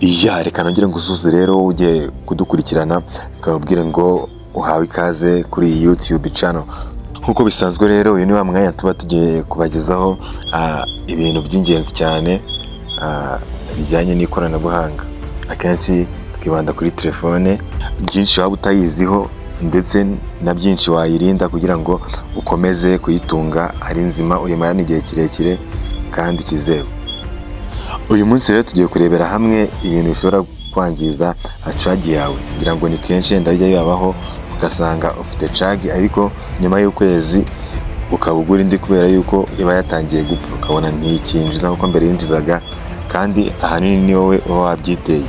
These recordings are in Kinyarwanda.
Reka nongere ngusuze rero ugiye kudukurikirana ukababwira ngo uhawe ikaze kuri iyi YouTube channel. Nk'uko bisanzwe rero uyu ni wa mwanya tuba tugiye kubagezaho ibintu by'ingenzi cyane bijyanye n'ikoranabuhanga. Akenshi twibanda kuri telefone, byinshi waba utayiziho ndetse na byinshi wayirinda kugira ngo ukomeze kuyitunga ari nzima uyimarane igihe kirekire kandi kizewe. Uyu munsi rero tugiye kurebera hamwe ibintu bishobora kwangiza cagi yawe. Ngira ngo ni kenshi yenda bijya bibaho ugasanga ufite cagi ariko nyuma y'ukwezi ukaba ugura indi kubera yuko iba yatangiye gupfa, ukabona ntikinjiza nk'uko mbere yinjizaga kandi ahanini ni wowe uba wabyiteye.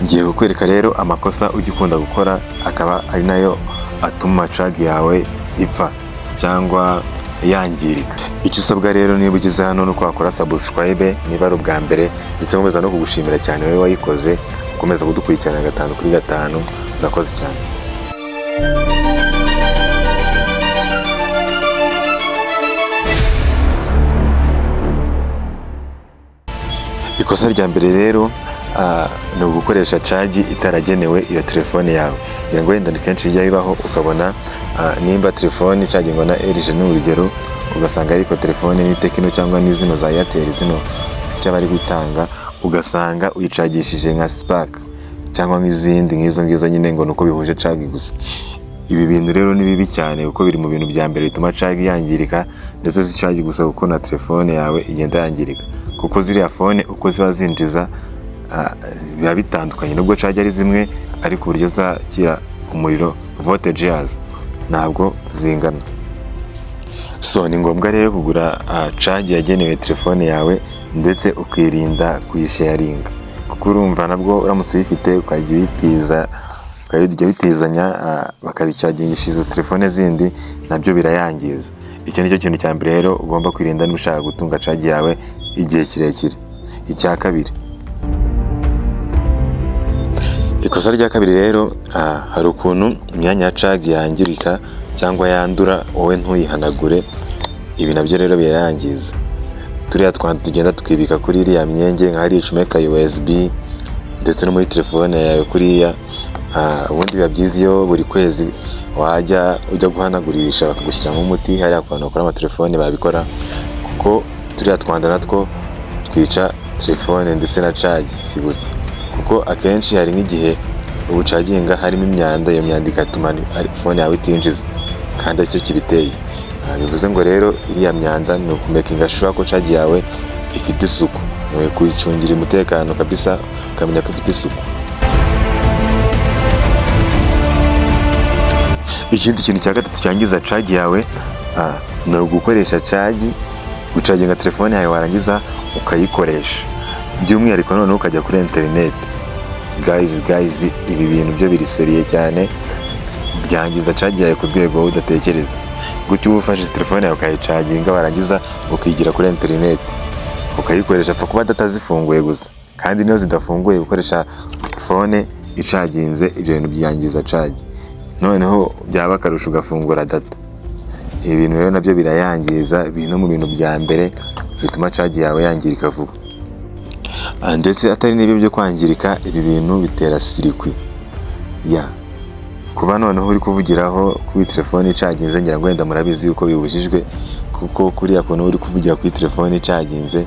Ngiye kukwereka rero amakosa ujya ukunda gukora akaba ari nayo atuma cagi yawe ipfa cyangwa yangirika. Icyo usabwa rero niba ugeze hano nuko wakora subscribe niba ari ubwa mbere, ndetse nkomeza no kugushimira cyane wowe wayikoze ukomeza kudukurikirana 5/5. Urakoze cyane. Ikosa rya mbere rero ni ugukoresha cagi itaragenewe iyo telefone yawe. Ngira ngo wenda ni kenshi bijya bibaho ukabona nimba telefone icagingwa na LG n'urugero, ugasanga ariko telefone ni Tecno cyangwa ni zino za Airtel zino icyo bari gutanga, ugasanga uyicagishije nka Spark cyangwa nk'izindi nk'izo ngizo nyine ngo nuko bihuje cagi gusa. Ibi bintu rero ni bibi cyane kuko biri mu bintu bya mbere bituma cagi yangirika, ndetse si cagi gusa kuko na telefone yawe igenda yangirika, kuko ziriya phone uko ziba zinjiza biba bitandukanye. Nubwo cagi ari zimwe ariko uburyo zakira umuriro voltage yazo ntabwo zingana. So ni ngombwa rero kugura cagi yagenewe telefone yawe ndetse ukirinda kuyisharinga, kuko urumva nabwo uramutse uyifite ukajya bitizanya bakazicagingisha izo telefone zindi, nabyo birayangiza. Icyo nicyo kintu cya mbere rero ugomba kwirinda niba ushaka gutunga cagi yawe igihe kirekire. Icya kabiri, ikosa rya kabiri rero, hari ukuntu imyanya ya cagi yangirika cyangwa yandura wowe ntuyihanagure. Ibi nabyo rero birayangiza. Turiya twantu tugenda tukibika kuri iriya myenge nka hariya icomeka USB ndetse no muri telefone yawe kuriya. Ubundi biba byiza iyo buri kwezi wajya ujya guhanagurisha bakagushyiramo umuti hariya ku bantu bakora amatelefone babikora, kuko turiya twanda natwo twica telefone ndetse na cagi si gusa, kuko akenshi hari nk'igihe ubucaginga harimo imyanda, iyo myanda igatuma phone yawe itinjiza kandi aricyo kibiteye. Bivuze ngo rero iriya myanda ni ukumekinga sure ko cagi yawe ifite isuku, ni kuyicungira umutekano kabisa ukamenya ko ifite isuku. Ikindi kintu cya gatatu cyangiza cagi yawe ni ugukoresha cagi, gucaginga telefone yawe warangiza ukayikoresha by'umwihariko noneho ukajya kuri internet. Guys, ibi bintu byo biri seriye cyane, byangiza cagi yawe ku rwego wowe udatekereza. Gutyo uba ufashe telefone yawe ukayicaginga warangiza ukigira kuri internet ukayikoresha, apfa kuba data zifunguye gusa, kandi niyo zidafunguye gukoresha phone icaginze, ibyo bintu byangiza cagi. Noneho byaba akarusho ugafungura data. Ibi bintu rero nabyo birayangiza, bino mu bintu bya mbere bituma cagi yawe yangirika vuba. Ndetse atari n'ibyo byo kwangirika, ibi bintu bitera sirikwi. Kuba noneho uri kuvugiraho kuri telefone icaginze, ngira ngo wenda murabizi yuko bibujijwe, kuko kuriya kuntu uri kuvugira kuri telefone icaginze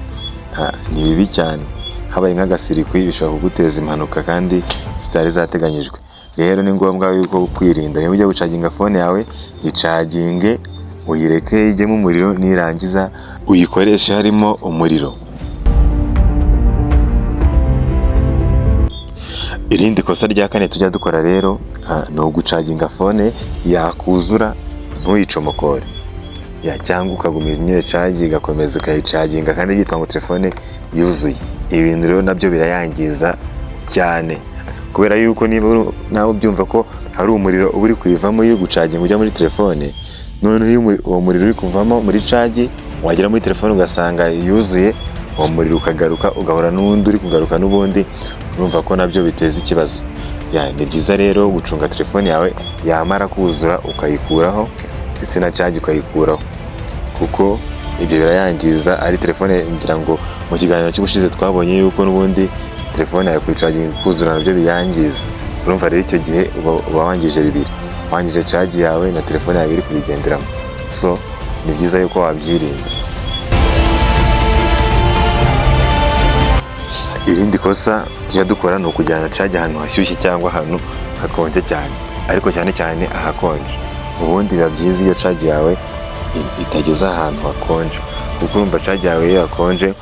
ni bibi cyane. Habaye nk'agasirikwi bishobora kuguteza impanuka kandi zitari zateganyijwe. Rero ni ngombwa yuko kwirinda. Niba ujya gucaginga phone yawe, icaginge uyireke ijyemo umuriro, nirangiza uyikoreshe harimo umuriro. Irindi kosa rya kane tujya dukora rero ni ugucaginga phone yakuzura ntuyicomokore, cyangwa ukagumiza nyine cagi igakomeza ukayicaginga kandi byitwa ngo telefone yuzuye. Ibi bintu rero nabyo birayangiza cyane, kubera yuko niba nawe ubyumva ko hari umuriro uba uri kuyivamo iyo gucaginga ujya muri telefone, noneho uwo muriro uri kuvamo muri cagi wagera muri telefone ugasanga yuzuye, uwo muriro ukagaruka ugahora n'undi uri kugaruka n'ubundi, urumva ko nabyo biteza ikibazo. Ni byiza rero gucunga telefone yawe yamara kuzura ukayikuraho ndetse na cagi ukayikuraho, kuko ibyo birayangiza. Ari telefone ngira ngo mu kiganiro cy'ubushize twabonye yuko n'ubundi telefone yawe kuyicaginga kuzura nabyo biyangiza. Urumva rero icyo gihe uba wangije bibiri, wangije cagi yawe na telefone yawe iri kubigenderamo. So ni byiza yuko wabyirinda. Irindi kosa tujya dukora ni ukujyana cagi ahantu hashyushye cyangwa ahantu hakonje cyane, ariko cyane cyane ahakonje. Ubundi biba byiza iyo cagi yawe itageze ahantu hakonje, kuko urumva cagi yawe iyo hakonje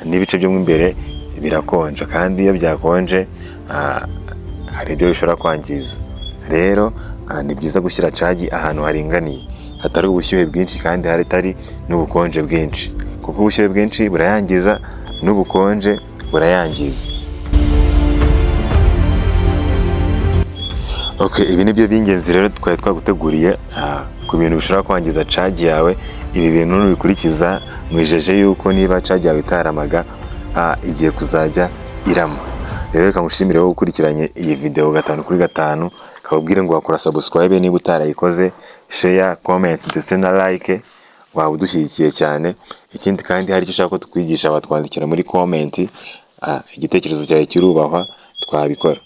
n'ibice byo mu imbere birakonja, kandi iyo byakonje hari ibyo bishobora kwangiza. Rero ni byiza gushyira cagi ahantu haringaniye, hatari ubushyuhe bwinshi kandi hatari n'ubukonje bwinshi, kuko ubushyuhe bwinshi burayangiza n'ubukonje burayangiza. Ibi nibyo by'ingenzi rero twari twaguteguriye ku bintu bishobora kwangiza cagi yawe. Ibi bintu nubikurikiza mwijeje yuko niba cagi yawe itaramaga igiye kuzajya irama. Rero reka ngushimire wowe ukurikiranye iyi video 5/5, kababwire ngo wakora subscribe niba utarayikoze, share, comment ndetse na like, waba udushyigikiye cyane. Ikindi kandi hari icyo ushaka ko tukwigisha watwandikira muri comment, igitekerezo cyawe kirubahwa twabikora.